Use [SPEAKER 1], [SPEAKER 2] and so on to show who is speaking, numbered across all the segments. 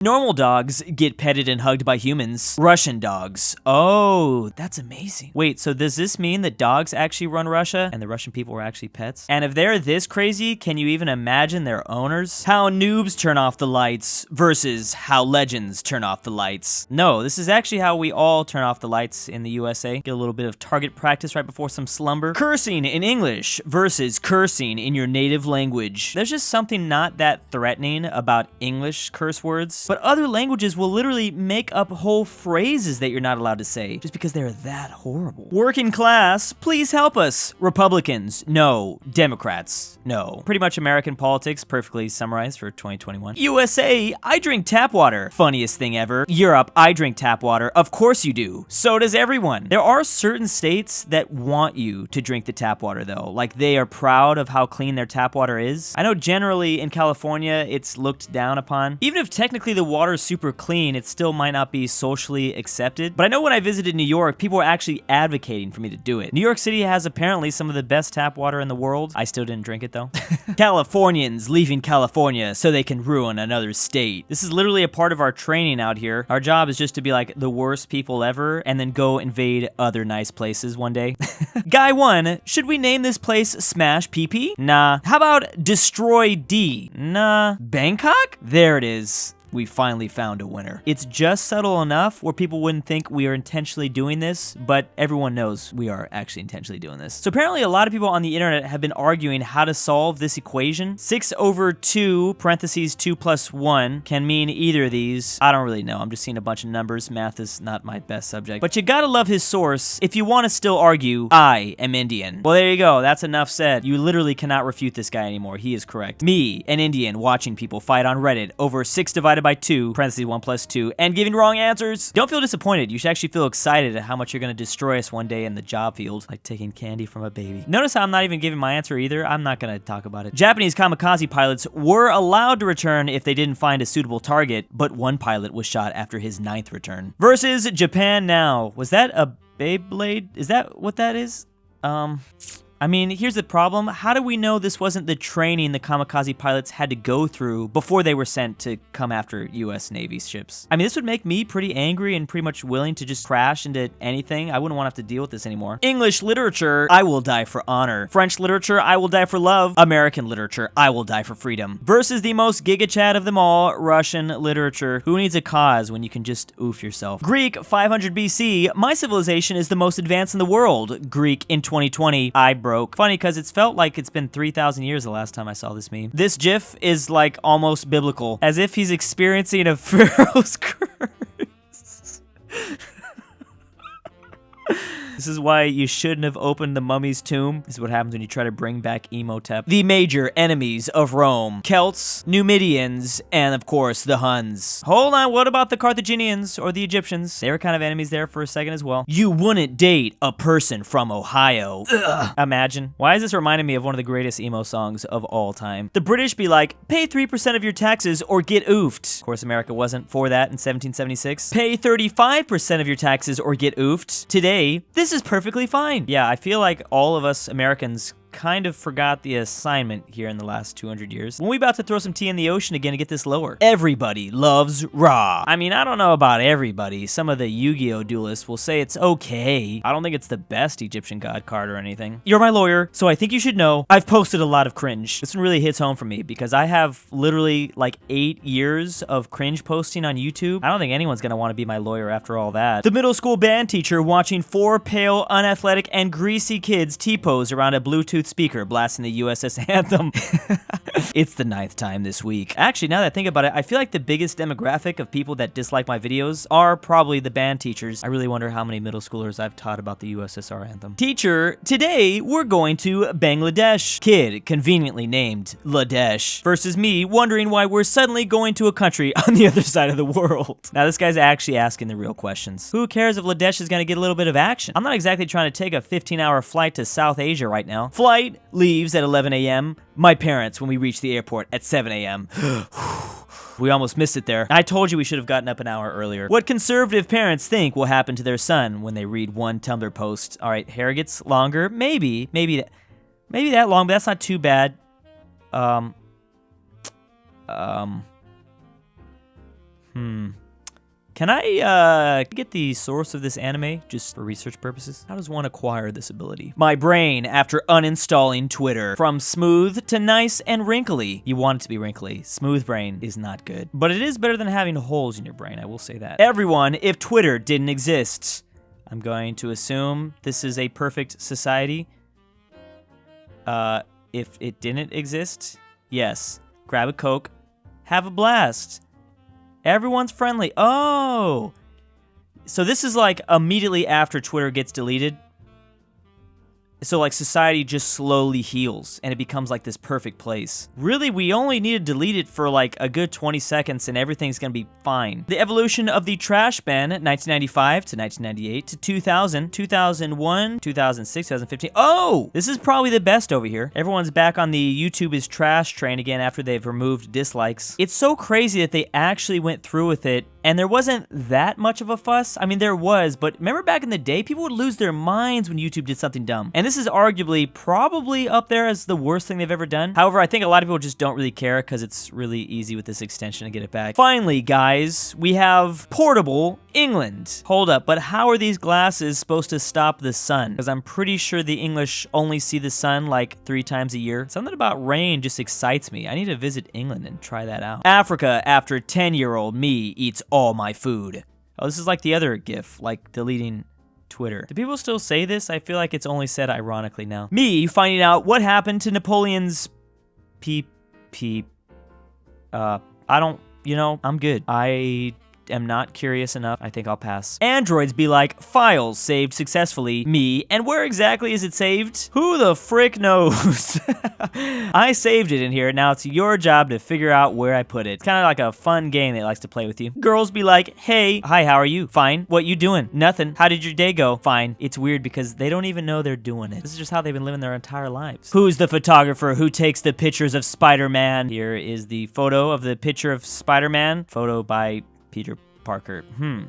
[SPEAKER 1] Normal dogs get petted and hugged by humans. Russian dogs. Oh, that's amazing. Wait, so does this mean that dogs actually run Russia and the Russian people were actually pets? And if they're this crazy, can you even imagine their owners? How noobs turn off the lights versus how legends turn off the lights. No, this is actually how we all turn off the lights in the USA. Get a little bit of target practice right before some slumber. Cursing in English versus cursing in your native language. There's just something not that threatening about English curse words. But other languages will literally make up whole phrases that you're not allowed to say just because they're that horrible. Working class, please help us. Republicans, no. Democrats, no. Pretty much American politics, perfectly summarized for 2021. USA, I drink tap water. Funniest thing ever. Europe, I drink tap water. Of course you do. So does everyone. There are certain states that want you to drink the tap water though. Like they are proud of how clean their tap water is. I know generally in California, it's looked down upon. Even if technically the water is super clean, it still might not be socially accepted. But I know when I visited New York, people were actually advocating for me to do it. New York City has apparently some of the best tap water in the world. I still didn't drink it though. Californians leaving California so they can ruin another state. This is literally a part of our training out here. Our job is just to be like the worst people ever and then go invade other nice places one day. Guy 1, should we name this place Smash PP? Nah. How about Destroy D? Nah. Bangkok? There it is. We finally found a winner. It's just subtle enough where people wouldn't think we are intentionally doing this, but everyone knows we are actually intentionally doing this. So apparently a lot of people on the internet have been arguing how to solve this equation. 6/2 parentheses 2 plus 1 can mean either of these. I don't really know. I'm just seeing a bunch of numbers. Math is not my best subject. But you gotta love his source if you want to still argue, I am Indian. Well, there you go. That's enough said. You literally cannot refute this guy anymore. He is correct. Me, an Indian, watching people fight on Reddit over 6 divided by 2, parentheses 1 plus 2, and giving wrong answers. Don't feel disappointed. You should actually feel excited at how much you're going to destroy us one day in the job field, like taking candy from a baby. Notice how I'm not even giving my answer either. I'm not going to talk about it. Japanese kamikaze pilots were allowed to return if they didn't find a suitable target, but one pilot was shot after his 9th return. Versus Japan now. Was that a Beyblade? Is that what that is? I mean, here's the problem. How do we know this wasn't the training the kamikaze pilots had to go through before they were sent to come after US Navy ships? I mean, this would make me pretty angry and pretty much willing to just crash into anything. I wouldn't want to have to deal with this anymore. English literature, I will die for honor. French literature, I will die for love. American literature, I will die for freedom. Versus the most giga chat of them all, Russian literature. Who needs a cause when you can just oof yourself? Greek, 500 BC, my civilization is the most advanced in the world. Greek in 2020, I broke. Funny because it's felt like it's been 3,000 years the last time I saw this meme. This gif is like almost biblical, as if he's experiencing a pharaoh's curse. This is why you shouldn't have opened the mummy's tomb. This is what happens when you try to bring back Emotep. The major enemies of Rome. Celts, Numidians, and of course the Huns. Hold on, what about the Carthaginians or the Egyptians? They were kind of enemies there for a second as well. You wouldn't date a person from Ohio. Ugh. Imagine. Why is this reminding me of one of the greatest emo songs of all time? The British be like, pay 3% of your taxes or get oofed. Of course, America wasn't for that in 1776. Pay 35% of your taxes or get oofed. Today, this is perfectly fine. Yeah, I feel like all of us Americans kind of forgot the assignment here in the last 200 years. When we about to throw some tea in the ocean again to get this lower. Everybody loves Ra. I mean, I don't know about everybody. Some of the Yu-Gi-Oh duelists will say it's okay. I don't think it's the best Egyptian god card or anything. You're my lawyer, so I think you should know I've posted a lot of cringe. This one really hits home for me because I have literally like 8 years of cringe posting on YouTube. I don't think anyone's gonna want to be my lawyer after all that. The middle school band teacher watching 4 pale, unathletic, and greasy kids T-pose around a Bluetooth speaker blasting the USS Anthem. It's the 9th time this week. Actually, now that I think about it, I feel like the biggest demographic of people that dislike my videos are probably the band teachers. I really wonder how many middle schoolers I've taught about the USSR Anthem. Teacher, today we're going to Bangladesh. Kid, conveniently named Ladesh. Versus me wondering why we're suddenly going to a country on the other side of the world. Now this guy's actually asking the real questions. Who cares if Ladesh is gonna get a little bit of action? I'm not exactly trying to take a 15-hour flight to South Asia right now. Flight leaves at 11 a.m. My parents when we reach the airport at 7 a.m. We almost missed it there. I told you we should have gotten up an hour earlier. What conservative parents think will happen to their son when they read one Tumblr post? All right, hair gets longer. Maybe that long, but that's not too bad. Can I get the source of this anime just for research purposes? How does one acquire this ability? My brain after uninstalling Twitter. From smooth to nice and wrinkly. You want it to be wrinkly. Smooth brain is not good. But it is better than having holes in your brain, I will say that. Everyone, if Twitter didn't exist. I'm going to assume this is a perfect society. If it didn't exist, yes. Grab a Coke. Have a blast. Everyone's friendly. Oh! So this is like immediately after Twitter gets deleted. So like society just slowly heals and it becomes like this perfect place. Really, we only need to delete it for like a good 20 seconds and everything's gonna be fine. The evolution of the trash ban, 1995 to 1998 to 2000, 2001, 2006, 2015. Oh! This is probably the best over here. Everyone's back on the YouTube is trash train again after they've removed dislikes. It's so crazy that they actually went through with it and there wasn't that much of a fuss. I mean, there was, but remember back in the day, people would lose their minds when YouTube did something dumb. And this is arguably probably up there as the worst thing they've ever done. However, I think a lot of people just don't really care because it's really easy with this extension to get it back. Finally, guys, we have portable England. Hold up, but how are these glasses supposed to stop the sun? Because I'm pretty sure the English only see the sun like 3 times a year. Something about rain just excites me. I need to visit England and try that out. Africa, after 10-year-old me eats all my food. Oh, this is like the other GIF, like deleting Twitter. Do people still say this? I feel like it's only said ironically now. Me finding out what happened to Napoleon's I don't, you know, I'm good. I am not curious enough. I think I'll pass. Androids be like, files saved successfully. Me, and where exactly is it saved? Who the frick knows? I saved it in here. Now it's your job to figure out where I put it. It's kind of like a fun game that likes to play with you. Girls be like, hey, hi, how are you? Fine. What you doing? Nothing. How did your day go? Fine. It's weird because they don't even know they're doing it. This is just how they've been living their entire lives. Who's the photographer who takes the pictures of Spider-Man? Here is the photo of the picture of Spider-Man. Photo by Peter Parker.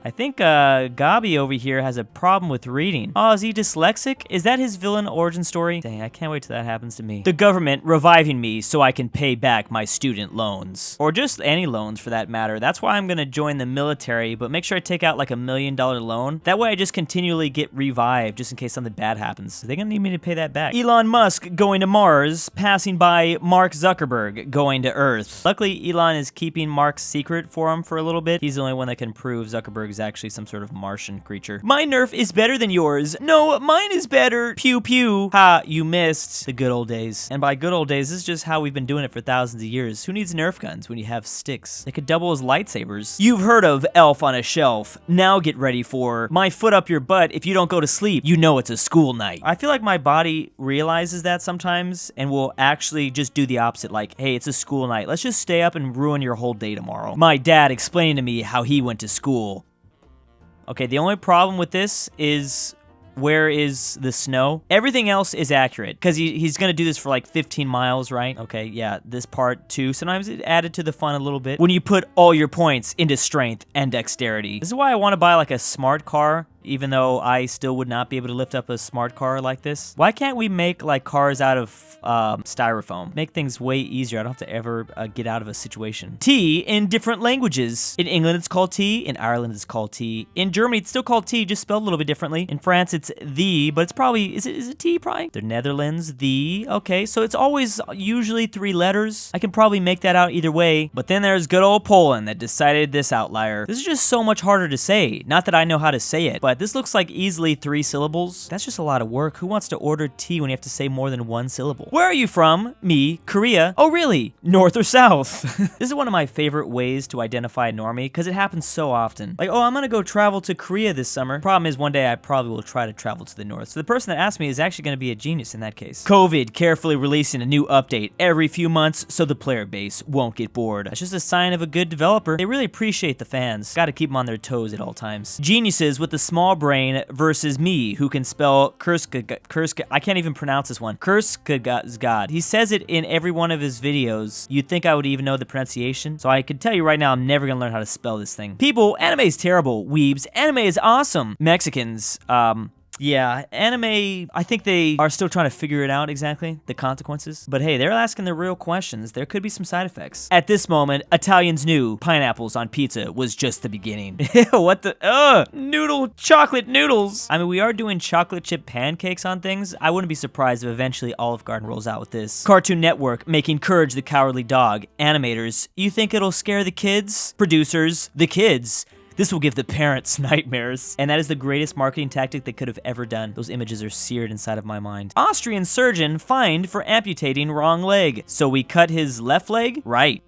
[SPEAKER 1] I think Gabi over here has a problem with reading. Oh, is he dyslexic? Is that his villain origin story? Dang, I can't wait till that happens to me. The government reviving me so I can pay back my student loans. Or just any loans for that matter. That's why I'm gonna join the military, but make sure I take out like $1 million loan. That way I just continually get revived just in case something bad happens. They're gonna need me to pay that back. Elon Musk going to Mars, passing by Mark Zuckerberg going to Earth. Luckily, Elon is keeping Mark's secret for him for a little bit. He's the only one that can prove Zuckerberg is actually some sort of Martian creature. My Nerf is better than yours. No, mine is better. Pew pew. Ha, you missed the good old days. And by good old days, this is just how we've been doing it for thousands of years. Who needs Nerf guns when you have sticks? They could double as lightsabers. You've heard of Elf on a Shelf. Now get ready for my foot up your butt if you don't go to sleep. You know it's a school night. I feel like my body realizes that sometimes and will actually just do the opposite. Like, hey, it's a school night. Let's just stay up and ruin your whole day tomorrow. My dad explained to me how he went to school. Okay, the only problem with this is where is the snow? Everything else is accurate because he's gonna do this for like 15 miles, right? Okay, yeah, this part too. Sometimes it added to the fun a little bit. When you put all your points into strength and dexterity. This is why I want to buy like a smart car, even though I still would not be able to lift up a smart car like this. Why can't we make like cars out of styrofoam? Make things way easier. I don't have to ever get out of a situation. Tea in different languages. In England, it's called tea. In Ireland, it's called tea. In Germany, it's still called tea, just spelled a little bit differently. In France, it's the, but it's probably, is it tea probably? The Netherlands, the, okay. So it's always usually 3 letters. I can probably make that out either way. But then there's good old Poland that decided this outlier. This is just so much harder to say. Not that I know how to say it, but this looks like easily 3 syllables. That's just a lot of work. Who wants to order tea when you have to say more than 1 syllable? Where are you from? Me, Korea. Oh, really? North or south? This is one of my favorite ways to identify a normie because it happens so often. Like, oh, I'm gonna go travel to Korea this summer. Problem is, one day I probably will try to travel to the north. So the person that asked me is actually gonna be a genius in that case. COVID carefully releasing a new update every few months so the player base won't get bored. That's just a sign of a good developer. They really appreciate the fans. Gotta keep them on their toes at all times. Geniuses with the small brain versus me, who can spell Kurska. I can't even pronounce this one. God. He says it in every one of his videos. You'd think I would even know the pronunciation. So I can tell you right now, I'm never gonna learn how to spell this thing. People, anime is terrible. Weebs, anime is awesome. Mexicans, Yeah, anime, I think they are still trying to figure it out exactly, the consequences. But hey, they're asking the real questions. There could be some side effects. At this moment, Italians knew pineapples on pizza was just the beginning. What the, chocolate noodles. I mean, we are doing chocolate chip pancakes on things. I wouldn't be surprised if eventually Olive Garden rolls out with this. Cartoon Network making Courage the Cowardly Dog. Animators, you think it'll scare the kids? Producers, the kids. This will give the parents nightmares. And that is the greatest marketing tactic they could have ever done. Those images are seared inside of my mind. Austrian surgeon fined for amputating wrong leg. So we cut his left leg? Right.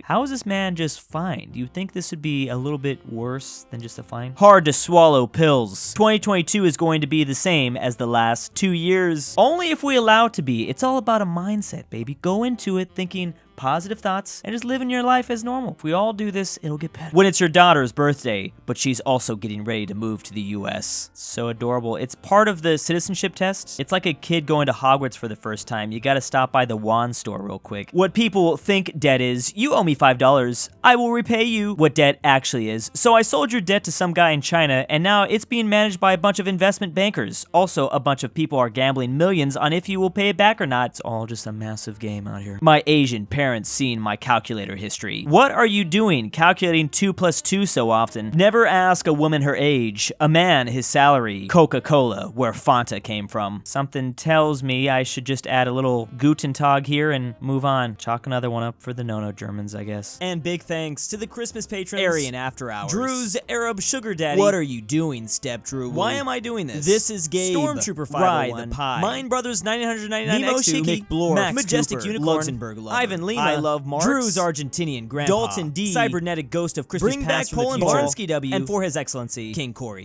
[SPEAKER 1] How is this man just fined? You'd think this would be a little bit worse than just a fine? Hard to swallow pills. 2022 is going to be the same as the last 2 years. Only if we allow it to be. It's all about a mindset, baby. Go into it thinking positive thoughts, and just living your life as normal. If we all do this, it'll get better. When it's your daughter's birthday, but she's also getting ready to move to the US. So adorable. It's part of the citizenship test. It's like a kid going to Hogwarts for the first time. You gotta stop by the wand store real quick. What people think debt is, you owe me $5. I will repay you. What debt actually is. So I sold your debt to some guy in China, and now it's being managed by a bunch of investment bankers. Also, a bunch of people are gambling millions on if you will pay it back or not. It's all just a massive game out here. My Asian parents seen my calculator history. What are you doing calculating 2 + 2 so often? Never ask a woman her age, a man his salary, Coca-Cola, where Fanta came from. Something tells me I should just add a little Guten Tag here and move on. Chalk another one up for the no-no Germans, I guess. And big thanks to the Christmas patrons, AryanAfterHours, Drew's Arab Sugar Daddy. What are you doing, Step Drew? Why am I doing this? This is Gabe, Stormtrooper 501, the Pie, Mine Brothers 9999 X2, McBlorf, Max Majestic Cooper, Unicorn, LuxembourgLover, Ivan Lima, I Love Marx, Drew's Argentinian Grandpa, Dalton D, Cybernetic Ghost of Christmas Past from the Future, Barnsky W, and for His Excellency, King Corey.